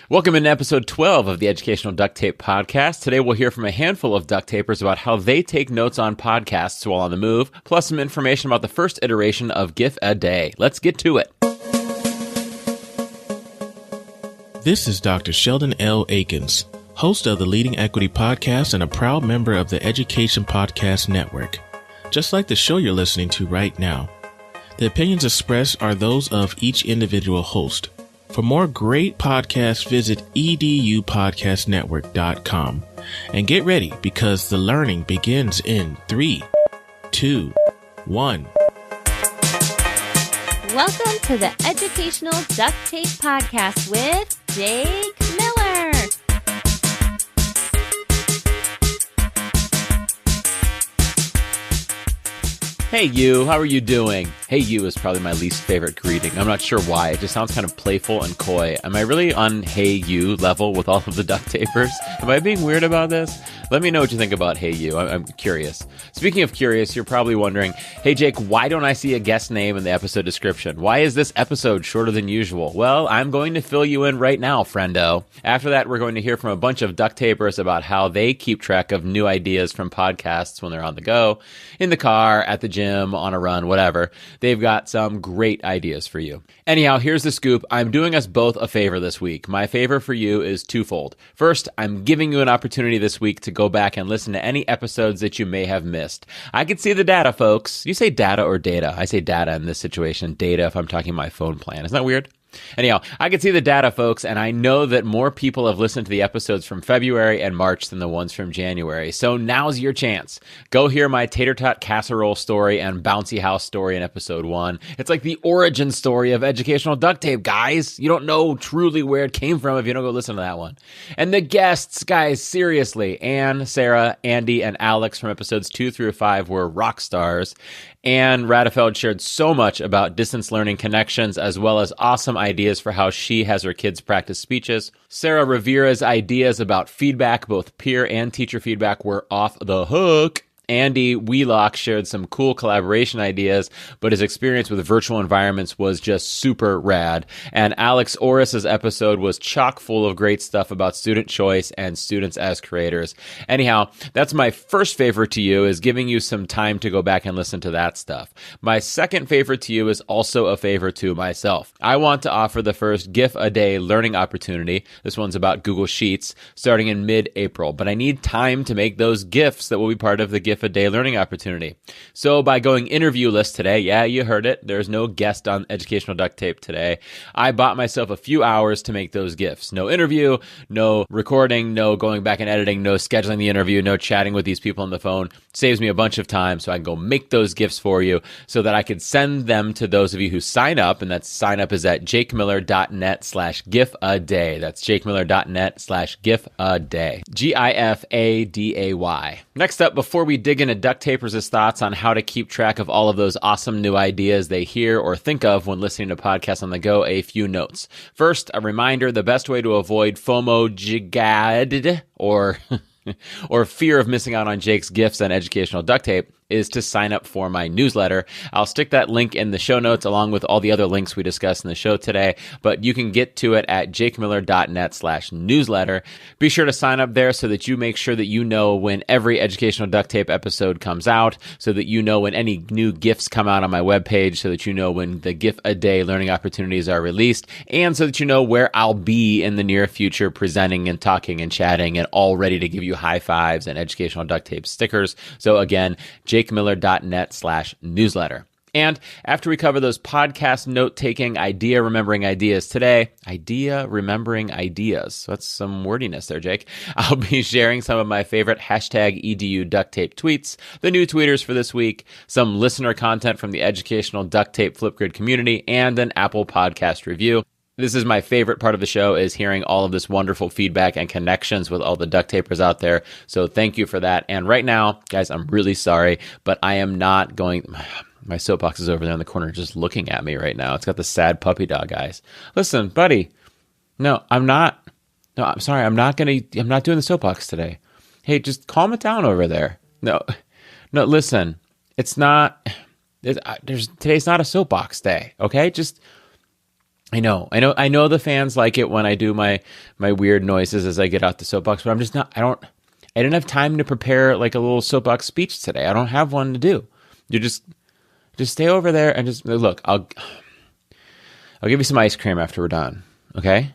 Welcome into episode 12 of the Educational Duct Tape Podcast. Today we'll hear from a handful of duct tapers about how they take notes on podcasts while on the move, plus some information about the first iteration of GIF a Day. Let's get to it. This is Dr. Sheldon L. Akins, host of the Leading Equity Podcast and a proud member of the Education Podcast Network. Just like the show you're listening to right now, the opinions expressed are those of each individual host. For more great podcasts, visit edupodcastnetwork.com. And get ready because the learning begins in 3, 2, 1. Welcome to the Educational Duct Tape Podcast with Jake Miller. Hey you, how are you doing? Hey you is probably my least favorite greeting. I'm not sure why. It just sounds kind of playful and coy. Am I really on hey you level with all of the duct tapers? Am I being weird about this? Let me know what you think about hey you. I'm curious. Speaking of curious, you're probably wondering, hey Jake, why don't I see a guest name in the episode description? Why is this episode shorter than usual? Well, I'm going to fill you in right now, friendo. After that, we're going to hear from a bunch of duct tapers about how they keep track of new ideas from podcasts when they're on the go, in the car, at the gym, on a run, whatever. They've got some great ideas for you. Anyhow, here's the scoop. I'm doing us both a favor this week. My favor for you is twofold. First, I'm giving you an opportunity this week to go back and listen to any episodes that you may have missed. I can see the data, folks. You say data or data? I say data in this situation. Data if I'm talking my phone plan. Isn't that weird? Anyhow, I can see the data, folks, and I know that more people have listened to the episodes from February and March than the ones from January. So now's your chance. Go hear my tater tot casserole story and bouncy house story in episode 1. It's like the origin story of educational duct tape, guys. You don't know truly where it came from if you don't go listen to that one. And the guests, guys, seriously, Anne, Sarah, Andy, and Alex from episodes 2 through 5 were rock stars. Anne Radefeld shared so much about distance learning connections as well as awesome ideas for how she has her kids practice speeches. Sarah Rivera's ideas about feedback, both peer and teacher feedback, were off the hook. Andy Wheelock shared some cool collaboration ideas, but his experience with virtual environments was just super rad. And Alex Oris's episode was chock full of great stuff about student choice and students as creators. Anyhow, that's my first favor to you, is giving you some time to go back and listen to that stuff. My second favor to you is also a favor to myself. I want to offer the first GIF a Day learning opportunity. This one's about Google Sheets, starting in mid-April, but I need time to make those GIFs that will be part of the GIF a Day learning opportunity. So by going interview list today, yeah, you heard it, there's no guest on Educational Duct Tape today. I bought myself a few hours to make those GIFs. No interview, no recording, no going back and editing, no scheduling the interview, no chatting with these people on the phone. Saves me a bunch of time, so I can go make those GIFs for you so that I could send them to those of you who sign up, and that sign up is at jakemiller.net/gifaday. That's jakemiller.net/gifaday. GIFADAY. Next up, before we dig into duct tapers' thoughts on how to keep track of all of those awesome new ideas they hear or think of when listening to podcasts on the go, a few notes. First, a reminder, the best way to avoid FOMO jigad or fear of missing out on Jake's gifts and educational duct tape is to sign up for my newsletter. I'll stick that link in the show notes along with all the other links we discussed in the show today, but you can get to it at jakemiller.net/newsletter. Be sure to sign up there so that you make sure that you know when every educational duct tape episode comes out, so that you know when any new gifts come out on my webpage, so that you know when the GIF a Day learning opportunities are released, and so that you know where I'll be in the near future presenting and talking and chatting and all ready to give you high fives and educational duct tape stickers. So again, jakemiller.net/newsletter. And after we cover those podcast note-taking, idea remembering ideas today, idea remembering ideas. That's some wordiness there, Jake. I'll be sharing some of my favorite hashtag EDU duct tape tweets, the new tweeters for this week, some listener content from the educational duct tape FlipGrid community, and an Apple podcast review. This is my favorite part of the show, is hearing all of this wonderful feedback and connections with all the duct tapers out there. So thank you for that. And right now, guys, I'm really sorry, but I am not going... My soapbox is over there in the corner just looking at me right now. It's got the sad puppy dog eyes. Listen, buddy. No, I'm not. No, I'm sorry. I'm not doing the soapbox today. Hey, just calm it down over there. No, listen. It's not... Today's not a soapbox day, okay? Just... I know the fans like it when I do my weird noises as I get out the soapbox, but I'm just not, I didn't have time to prepare like a little soapbox speech today. I don't have one to do. You just stay over there and just look, I'll give you some ice cream after we're done. Okay?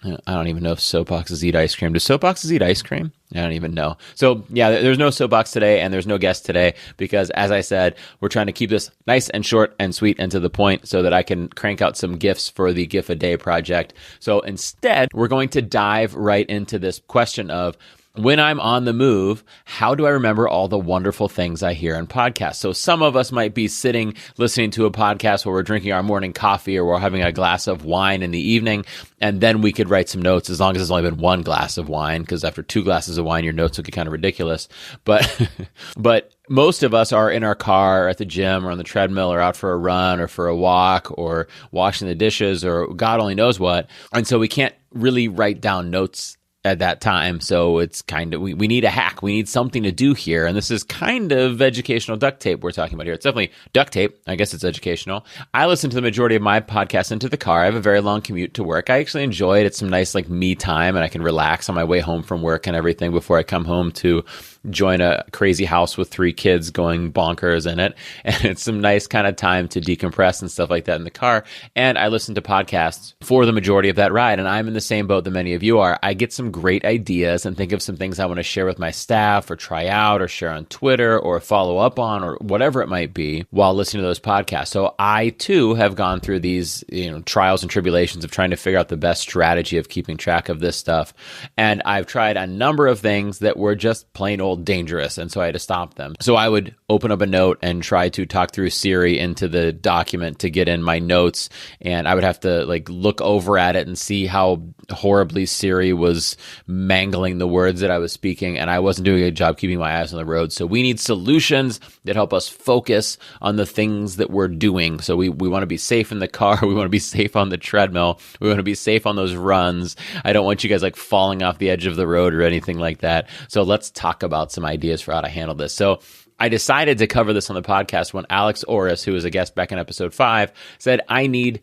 I don't even know if soapboxes eat ice cream. Do soapboxes eat ice cream? I don't even know. So yeah, there's no soapbox today and there's no guest today because, as I said, we're trying to keep this nice and short and sweet and to the point so that I can crank out some GIFs for the GIF a Day project. So instead, we're going to dive right into this question of, when I'm on the move, how do I remember all the wonderful things I hear in podcasts? So some of us might be sitting listening to a podcast where we're drinking our morning coffee or we're having a glass of wine in the evening, and then we could write some notes as long as it's only been one glass of wine, because after 2 glasses of wine, your notes will get kind of ridiculous. But most of us are in our car or at the gym or on the treadmill or out for a run or for a walk or washing the dishes or God only knows what. And so we can't really write down notes at that time. So it's kind of, we need a hack. We need something to do here. And this is kind of educational duct tape we're talking about here. It's definitely duct tape. I guess it's educational. I listen to the majority of my podcasts into the car. I have a very long commute to work. I actually enjoy it. It's some nice like me time and I can relax on my way home from work and everything before I come home to join a crazy house with 3 kids going bonkers in it. And it's some nice kind of time to decompress and stuff like that in the car. And I listen to podcasts for the majority of that ride. And I'm in the same boat that many of you are. I get some great ideas and think of some things I want to share with my staff or try out or share on Twitter or follow up on or whatever it might be while listening to those podcasts. So I too have gone through these, trials and tribulations of trying to figure out the best strategy of keeping track of this stuff. And I've tried a number of things that were just plain old dangerous, and so I had to stop them. So I would open up a note and try to talk through Siri into the document to get in my notes, and I would have to like look over at it and see how horribly Siri was mangling the words that I was speaking, and I wasn't doing a good job keeping my eyes on the road. So we need solutions that help us focus on the things that we're doing. So we want to be safe in the car, we want to be safe on the treadmill, we want to be safe on those runs. I don't want you guys like falling off the edge of the road or anything like that. So let's talk about some ideas for how to handle this. So I decided to cover this on the podcast when Alex Oris, who was a guest back in episode 5, said, let's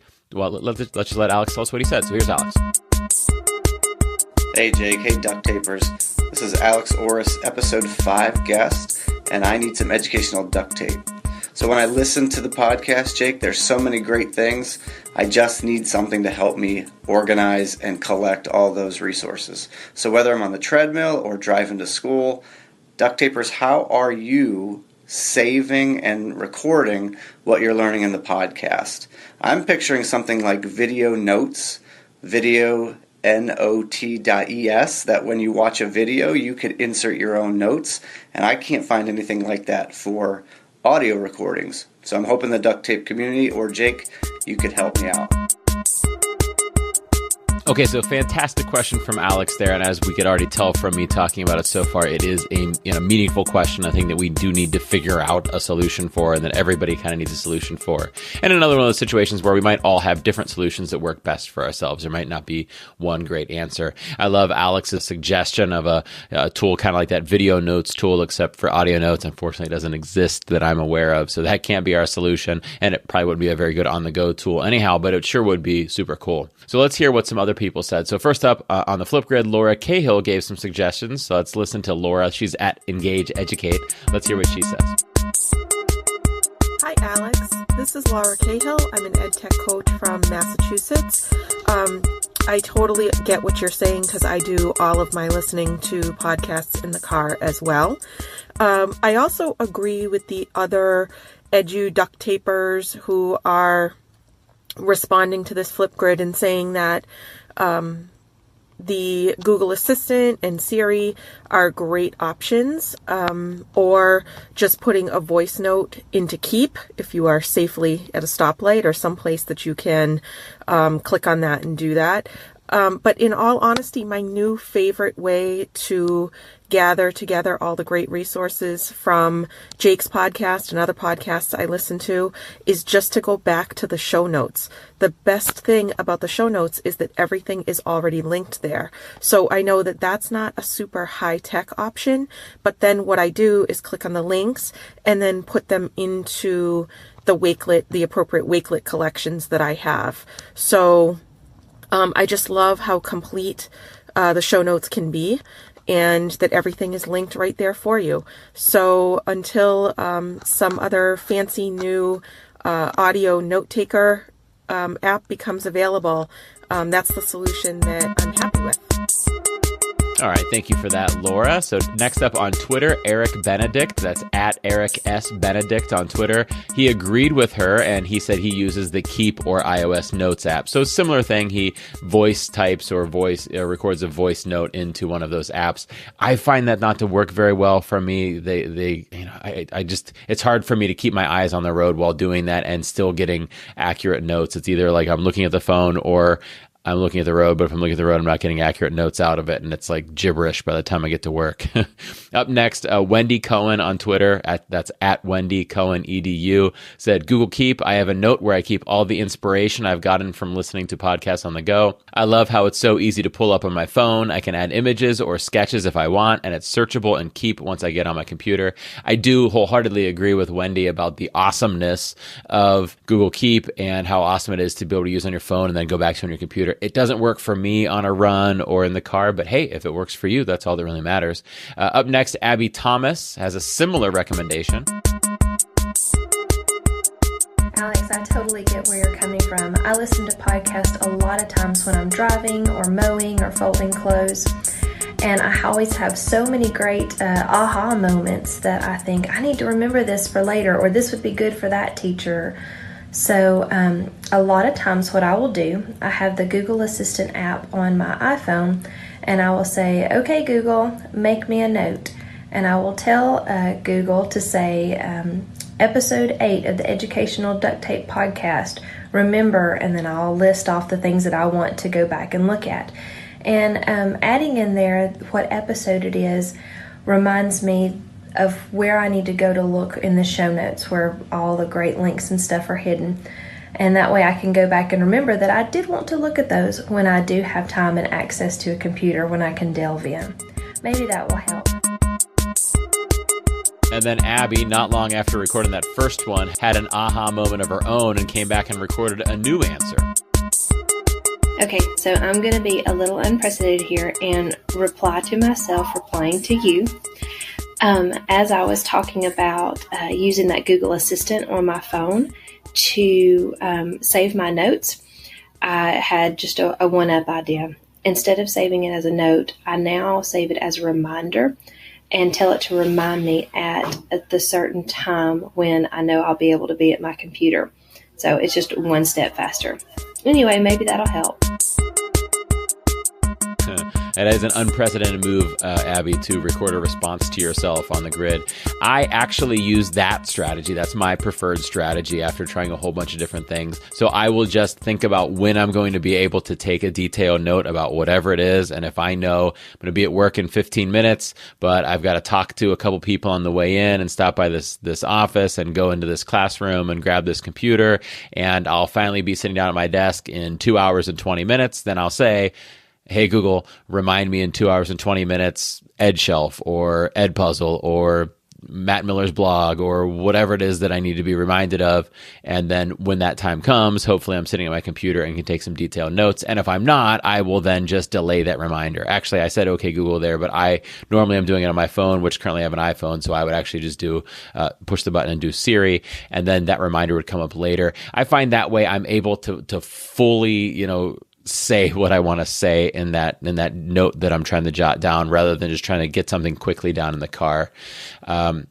just let Alex tell us what he said. So here's Alex. Hey Jake, hey Duct Tapers. This is Alex Oris, episode 5 guest, and I need some educational duct tape. So when I listen to the podcast, Jake, there's so many great things. I just need something to help me organize and collect all those resources. So whether I'm on the treadmill or driving to school, Duct Tapers, how are you saving and recording what you're learning in the podcast? I'm picturing something like video notes, video not.es, that when you watch a video, you could insert your own notes, and I can't find anything like that for audio recordings. So I'm hoping the duct tape community, or Jake, you could help me out. Okay, so fantastic question from Alex there, and as we could already tell from me talking about it so far, it is a meaningful question, I think, that we do need to figure out a solution for, and that everybody kind of needs a solution for. And another one of those situations where we might all have different solutions that work best for ourselves. There might not be one great answer. I love Alex's suggestion of a tool kind of like that video notes tool, except for audio notes. Unfortunately, it doesn't exist that I'm aware of, so that can't be our solution, and it probably wouldn't be a very good on-the-go tool anyhow, but it sure would be super cool. So let's hear what some other people said. So first up, on the FlipGrid, Laura Cahill gave some suggestions. So let's listen to Laura. She's at Engage Educate. Let's hear what she says. Hi, Alex. This is Laura Cahill. I'm an ed tech coach from Massachusetts. I totally get what you're saying because I do all of my listening to podcasts in the car as well. I also agree with the other edu duct tapers who are responding to this FlipGrid and saying that the Google Assistant and Siri are great options, or just putting a voice note into Keep if you are safely at a stoplight or someplace that you can click on that and do that. But in all honesty, my new favorite way to gather together all the great resources from Jake's podcast and other podcasts I listen to is just to go back to the show notes. The best thing about the show notes is that everything is already linked there. So I know that that's not a super high-tech option, but then what I do is click on the links and then put them into the Wakelet, the appropriate Wakelet collections that I have. So I just love how complete the show notes can be, and that everything is linked right there for you. So until some other fancy new audio note taker app becomes available, that's the solution that I'm happy with. All right, thank you for that, Laura. So next up on Twitter, Eric Benedict. That's at Eric S. Benedict on Twitter. He agreed with her, and he said he uses the Keep or iOS Notes app. So similar thing, he voice types or records a voice note into one of those apps. I find that not to work very well for me. It's hard for me to keep my eyes on the road while doing that and still getting accurate notes. It's either like I'm looking at the phone or I'm looking at the road, but if I'm looking at the road, I'm not getting accurate notes out of it, and it's like gibberish by the time I get to work. Up next, Wendy Cohen on Twitter, that's at Wendy Cohen EDU, said, Google Keep, I have a note where I keep all the inspiration I've gotten from listening to podcasts on the go. I love how it's so easy to pull up on my phone. I can add images or sketches if I want, and it's searchable and Keep once I get on my computer. I do wholeheartedly agree with Wendy about the awesomeness of Google Keep and how awesome it is to be able to use on your phone and then go back to on your computer. It doesn't work for me on a run or in the car, but hey, if it works for you, that's all that really matters. Up next, Abbey Thomas has a similar recommendation. Alex, I totally get where you're coming from. I listen to podcasts a lot of times when I'm driving or mowing or folding clothes, and I always have so many great aha moments that I think, I need to remember this for later, or this would be good for that teacher. So a lot of times what I will do, I have the Google Assistant app on my iPhone, and I will say, okay, Google, make me a note. And I will tell Google to say, episode 8 of the Educational Duct Tape podcast, remember, and then I'll list off the things that I want to go back and look at. And adding in there what episode it is reminds me of where I need to go to look in the show notes where all the great links and stuff are hidden. And that way I can go back and remember that I did want to look at those when I do have time and access to a computer when I can delve in. Maybe that will help. And then Abby, not long after recording that first one, had an aha moment of her own and came back and recorded a new answer. Okay, so I'm going to be a little unprecedented here and reply to myself, replying to you. As I was talking about using that Google Assistant on my phone to save my notes, I had just a one-up idea. Instead of saving it as a note, I now save it as a reminder and tell it to remind me at the certain time when I know I'll be able to be at my computer. So it's just one step faster. Anyway, maybe that'll help. That is an unprecedented move, Abby, to record a response to yourself on the grid. I actually use that strategy. That's my preferred strategy after trying a whole bunch of different things. So I will just think about when I'm going to be able to take a detailed note about whatever it is. And if I know I'm going to be at work in 15 minutes, but I've got to talk to a couple people on the way in and stop by this office and go into this classroom and grab this computer, and I'll finally be sitting down at my desk in 2 hours and 20 minutes, then I'll say, hey, Google, remind me in 2 hours and 20 minutes, edShelf or edpuzzle or Matt Miller's blog or whatever it is that I need to be reminded of. And then when that time comes, hopefully I'm sitting at my computer and can take some detailed notes. And if I'm not, I will then just delay that reminder. Actually, I said, okay, Google there, but I normally am doing it on my phone, which currently I have an iPhone. So I would actually just push the button and do Siri. And then that reminder would come up later. I find that way I'm able to fully, say what I want to say in that note that I'm trying to jot down, rather than just trying to get something quickly down in the car. The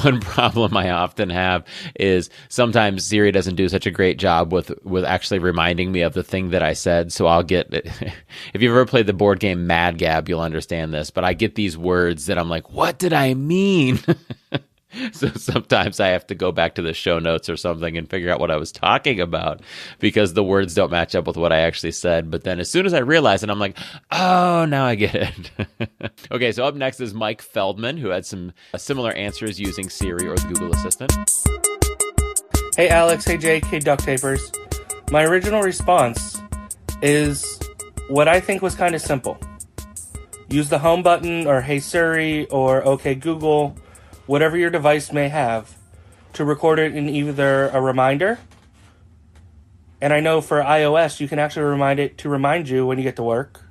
one problem I often have is sometimes Siri doesn't do such a great job with actually reminding me of the thing that I said. So I'll get, if you've ever played the board game Mad Gab, you'll understand this, but I get these words that I'm like, what did I mean? So sometimes I have to go back to the show notes or something and figure out what I was talking about because the words don't match up with what I actually said. But then as soon as I realize it, I'm like, oh, now I get it. Okay, so up next is Mike Feldman, who had some similar answers using Siri or the Google Assistant. Hey, Alex. Hey, Jake. Hey, Duct Tapers. My original response is what I think was kind of simple. Use the home button or Hey Siri or OK Google, whatever your device may have, to record it in either a reminder. And I know for iOS, you can actually remind you when you get to work,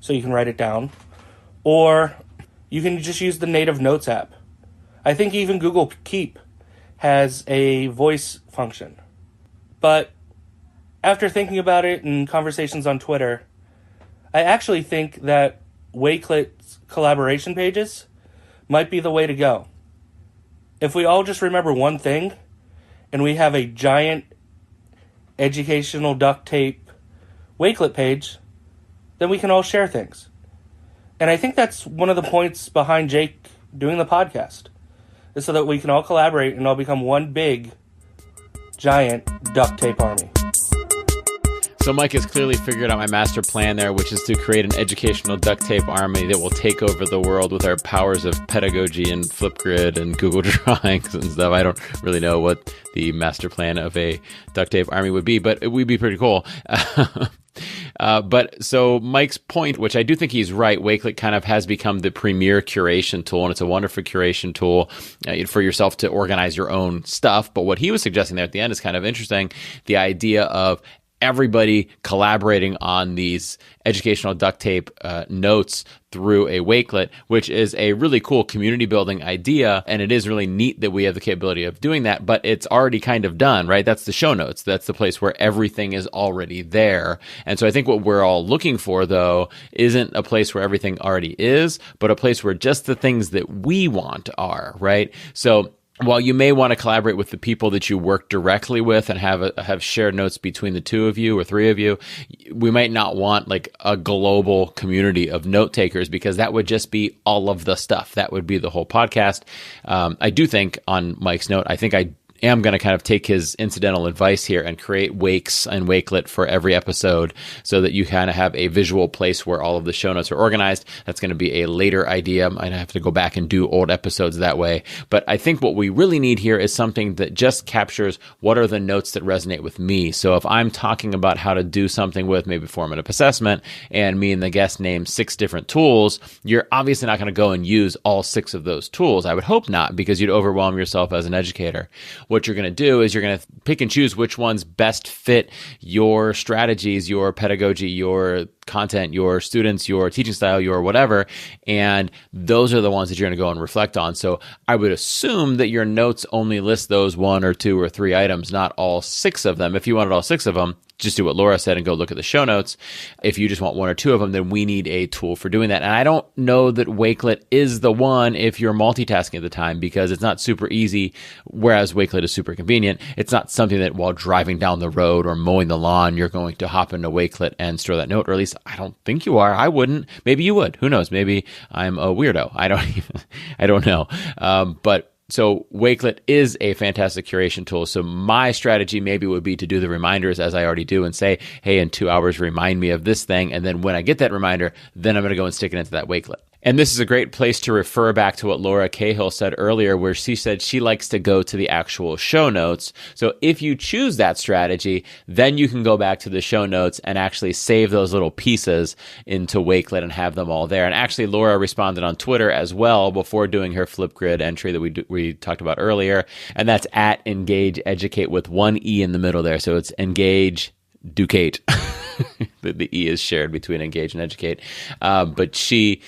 so you can write it down. Or you can just use the native Notes app. I think even Google Keep has a voice function. But after thinking about it in conversations on Twitter, I actually think that Wakelet's collaboration pages might be the way to go. If we all just remember one thing, and we have a giant educational duct tape Wakelet page, then we can all share things. And I think that's one of the points behind Jake doing the podcast, is so that we can all collaborate and all become one big, giant duct tape army. So Mike has clearly figured out my master plan there, which is to create an educational duct tape army that will take over the world with our powers of pedagogy and FlipGrid and Google Drawings and stuff. I don't really know what the master plan of a duct tape army would be, but it would be pretty cool. But so Mike's point, which I do think he's right, Wakelet kind of has become the premier curation tool, and it's a wonderful curation tool for yourself to organize your own stuff. But what he was suggesting there at the end is kind of interesting, the idea of everybody collaborating on these educational duct tape notes through a Wakelet, which is a really cool community building idea. And it is really neat that we have the capability of doing that, but it's already kind of done, right? That's the show notes. That's the place where everything is already there. And so I think what we're all looking for, though, isn't a place where everything already is, but a place where just the things that we want are, right? So while you may want to collaborate with the people that you work directly with and have shared notes between the two of you or three of you, we might not want like a global community of note takers, because that would just be all of the stuff. That would be the whole podcast. I do think on Mike's note, I think I am going to kind of take his incidental advice here and create wakes and Wakelet for every episode so that you kind of have a visual place where all of the show notes are organized. That's going to be a later idea. I have to go back and do old episodes that way. But I think what we really need here is something that just captures what are the notes that resonate with me. So if I'm talking about how to do something with maybe formative assessment and me and the guest name 6 different tools, you're obviously not going to go and use all 6 of those tools. I would hope not, because you'd overwhelm yourself as an educator. What you're going to do is you're going to pick and choose which ones best fit your strategies, your pedagogy, your content, your students, your teaching style, your whatever. And those are the ones that you're going to go and reflect on. So I would assume that your notes only list those 1 or 2 or 3 items, not all 6 of them. If you wanted all 6 of them, just do what Laura said and go look at the show notes. If you just want 1 or 2 of them, then we need a tool for doing that. And I don't know that Wakelet is the one if you're multitasking at the time, because it's not super easy, whereas Wakelet is super convenient. It's not something that while driving down the road or mowing the lawn, you're going to hop into Wakelet and store that note, or at least I don't think you are. I wouldn't. Maybe you would. Who knows? Maybe I'm a weirdo. I don't know. So Wakelet is a fantastic curation tool. So my strategy maybe would be to do the reminders as I already do and say, hey, in 2 hours, remind me of this thing. And then when I get that reminder, then I'm going to go and stick it into that Wakelet. And this is a great place to refer back to what Laura Cahill said earlier, where she said she likes to go to the actual show notes. So if you choose that strategy, then you can go back to the show notes and actually save those little pieces into Wakelet and have them all there. And actually, Laura responded on Twitter as well before doing her FlipGrid entry that we talked about earlier. And that's at Engage Educate with 1 E in the middle there. So it's Engage Ducate. The E is shared between Engage and Educate. But she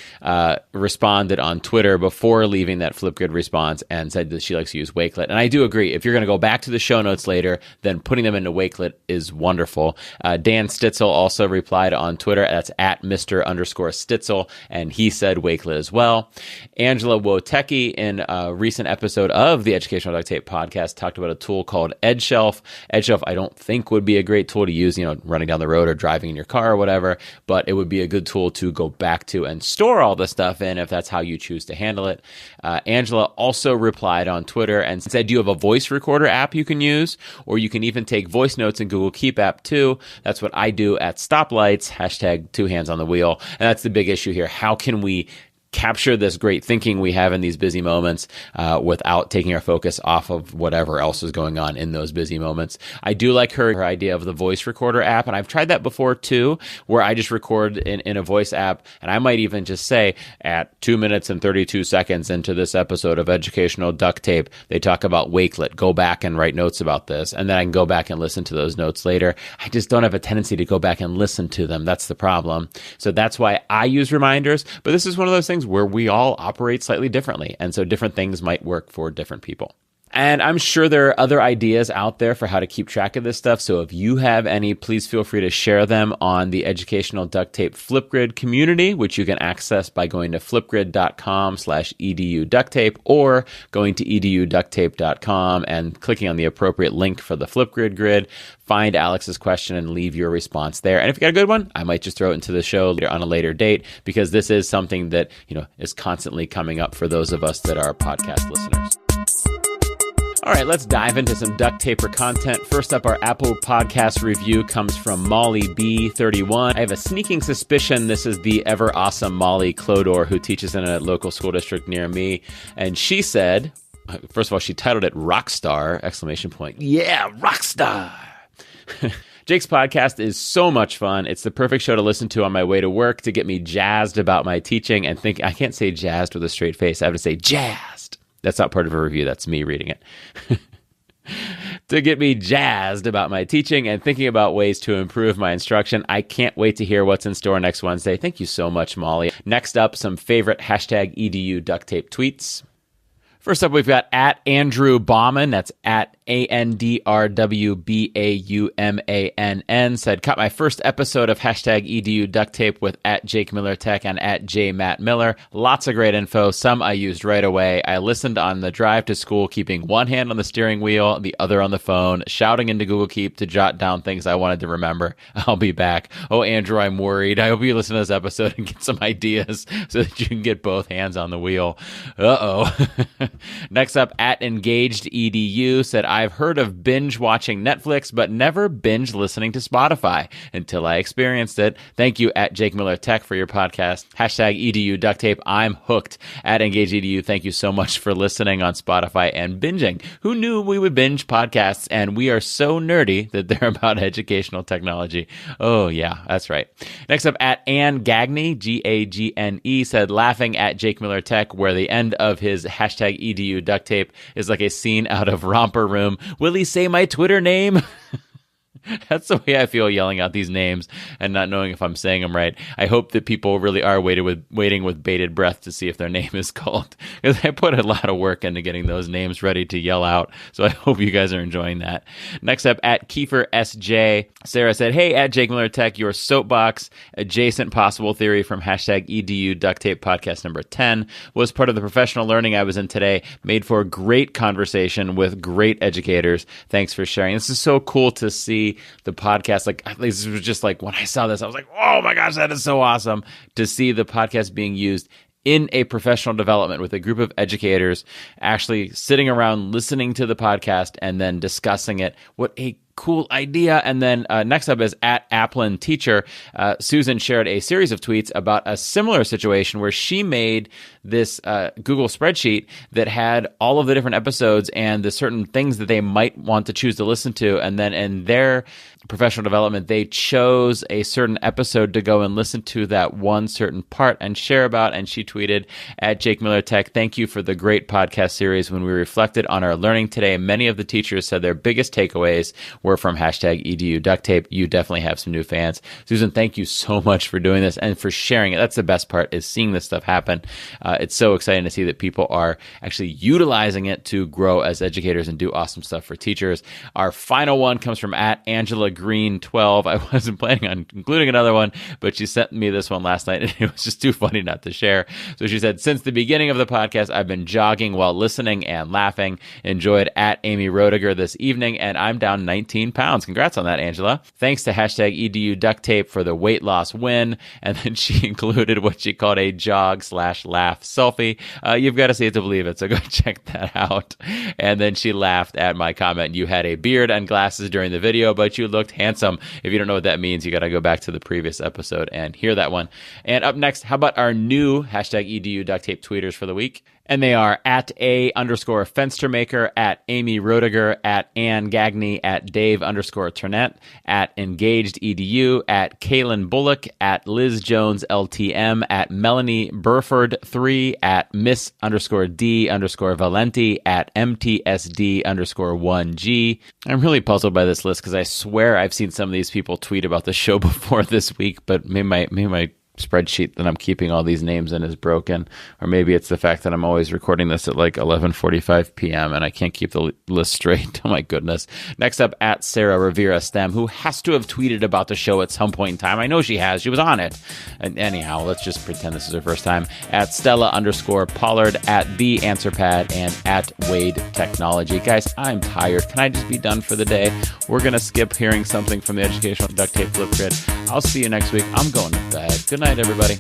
responded on Twitter before leaving that FlipGrid response and said that she likes to use Wakelet. And I do agree. If you're going to go back to the show notes later, then putting them into Wakelet is wonderful. Dan Stitzel also replied on Twitter. That's at Mr_Stitzel. And he said Wakelet as well. Angela Wojtecki, in a recent episode of the Educational Duct Tape podcast, talked about a tool called edShelf. edShelf, I don't think would be a great tool to use, running down the road or driving in your car or whatever, but it would be a good tool to go back to and store all the stuff in if that's how you choose to handle it. Angela also replied on Twitter and said, do you have a voice recorder app you can use? Or you can even take voice notes in Google Keep app too. That's what I do at stoplights, hashtag 2 hands on the wheel. And that's the big issue here. How can we capture this great thinking we have in these busy moments without taking our focus off of whatever else is going on in those busy moments? I do like her idea of the voice recorder app, and I've tried that before too, where I just record in a voice app, and I might even just say, at 2 minutes and 32 seconds into this episode of Educational Duct Tape, they talk about Wakelet. Go back and write notes about this, and then I can go back and listen to those notes later. I just don't have a tendency to go back and listen to them. That's the problem. So that's why I use reminders, but this is one of those things where we all operate slightly differently. And so different things might work for different people. And I'm sure there are other ideas out there for how to keep track of this stuff. So if you have any, please feel free to share them on the Educational Duct Tape FlipGrid community, which you can access by going to flipgrid.com/eduducttape or going to eduducttape.com and clicking on the appropriate link for the FlipGrid grid. Find Alex's question and leave your response there. And if you got a good one, I might just throw it into the show on a later date, because this is something that, is constantly coming up for those of us that are podcast listeners. All right, let's dive into some Duct Taper content. First up, our Apple Podcast review comes from Molly B31. I have a sneaking suspicion this is the ever awesome Molly Clodor, who teaches in a local school district near me. And she said, first of all, she titled it Rockstar, ! Yeah, Rockstar! Jake's podcast is so much fun. It's the perfect show to listen to on my way to work to get me jazzed about my teaching and think. I can't say jazzed with a straight face. I have to say jazzed. That's not part of a review. That's me reading it. To get me jazzed about my teaching and thinking about ways to improve my instruction. I can't wait to hear what's in store next Wednesday. Thank you so much, Molly. Next up, some favorite hashtag EDU duct tape tweets. First up, we've got at Andrew Bauman. That's at ANDRWBAUMANN. Said, caught my first episode of hashtag EDU duct tape with at JakeMillerTech and at JMattMiller. Lots of great info. Some I used right away. I listened on the drive to school, keeping one hand on the steering wheel, the other on the phone, shouting into Google Keep to jot down things I wanted to remember. I'll be back. Oh, Andrew, I'm worried. I hope you listen to this episode and get some ideas so that you can get both hands on the wheel. Uh-oh. Next up, at Engaged EDU said, I've heard of binge watching Netflix, but never binge listening to Spotify until I experienced it. Thank you, at JakeMillerTech, for your podcast. Hashtag EDU duct tape. I'm hooked. At Engaged EDU, thank you so much for listening on Spotify and binging. Who knew we would binge podcasts? And we are so nerdy that they're about educational technology. Oh, yeah, that's right. Next up, at Ann Gagne, Gagne, said, laughing at JakeMillerTech, where the end of his hashtag EDU duct tape is like a scene out of Romper Room. Will he say my Twitter name? That's the way I feel yelling out these names and not knowing if I'm saying them right. I hope that people really are waiting with bated breath to see if their name is called, because I put a lot of work into getting those names ready to yell out. So I hope you guys are enjoying that. Next up, at Kiefer SJ, Sarah said, hey, at JakeMillerTech, your soapbox adjacent possible theory from hashtag EDU duct tape podcast number 10 was part of the professional learning I was in today. Made for a great conversation with great educators. Thanks for sharing. This is so cool to see the podcast. Like, this was just like, when I saw this, I was like, oh my gosh, that is so awesome to see the podcast being used in a professional development with a group of educators actually sitting around listening to the podcast and then discussing it. What a cool idea. And then next up is at Applin Teacher. Susan shared a series of tweets about a similar situation where she made this Google spreadsheet that had all of the different episodes and the certain things that they might want to choose to listen to. And then in their professional development, they chose a certain episode to go and listen to that one certain part and share about. And she tweeted, at JakeMillerTech, thank you for the great podcast series. When we reflected on our learning today, many of the teachers said their biggest takeaways were from hashtag EDU duct tape. You definitely have some new fans. Susan, thank you so much for doing this and for sharing it. That's the best part, is seeing this stuff happen. It's so exciting to see that people are actually utilizing it to grow as educators and do awesome stuff for teachers. Our final one comes from at Angela Green 12. I wasn't planning on including another one, but she sent me this one last night and it was just too funny not to share. So she said, since the beginning of the podcast, I've been jogging while listening and laughing. Enjoyed at Amy Rodiger this evening, and I'm down 19 17 pounds. Congrats on that, Angela. Thanks to hashtag EDU duct tape for the weight loss win. And then she included what she called a jog/laugh selfie. You've got to see it to believe it, so go check that out. And then she laughed at my comment. You had a beard and glasses during the video, but you looked handsome. If you don't know what that means, you got to go back to the previous episode and hear that one. And up next, how about our new hashtag EDU duct tape tweeters for the week? And they are at @A_Fenstermaker, at Amy Roediger, at Ann Gagney, at Dave_Turnett, at EngagedEDU, at Kaylin Bullock, at Liz Jones LTM, at Melanie Burford 3, at Miss_D_Valenti, at MTSD_1G. I'm really puzzled by this list because I swear I've seen some of these people tweet about the show before this week, but maybe my spreadsheet that I'm keeping all these names in is broken, or maybe it's the fact that I'm always recording this at like 11:45 p.m. and I can't keep the list straight. Oh my goodness. Next up, at Sarah Rivera Stem, who has to have tweeted about the show at some point in time. I know she has. She was on it. And anyhow, let's just pretend this is her first time. At Stella_Pollard, at The AnswerPad, and at Wade Technology. Guys, I'm tired. Can I just be done for the day? We're going to skip hearing something from the Educational Duct Tape FlipGrid. I'll see you next week. I'm going to bed. Good night, everybody.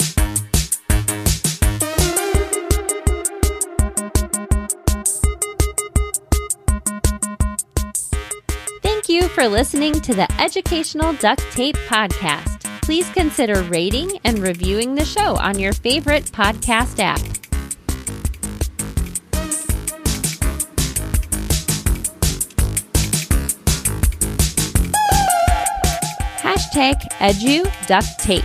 Thank you for listening to the Educational Duct Tape Podcast. Please consider rating and reviewing the show on your favorite podcast app. Hashtag EduDuctTape.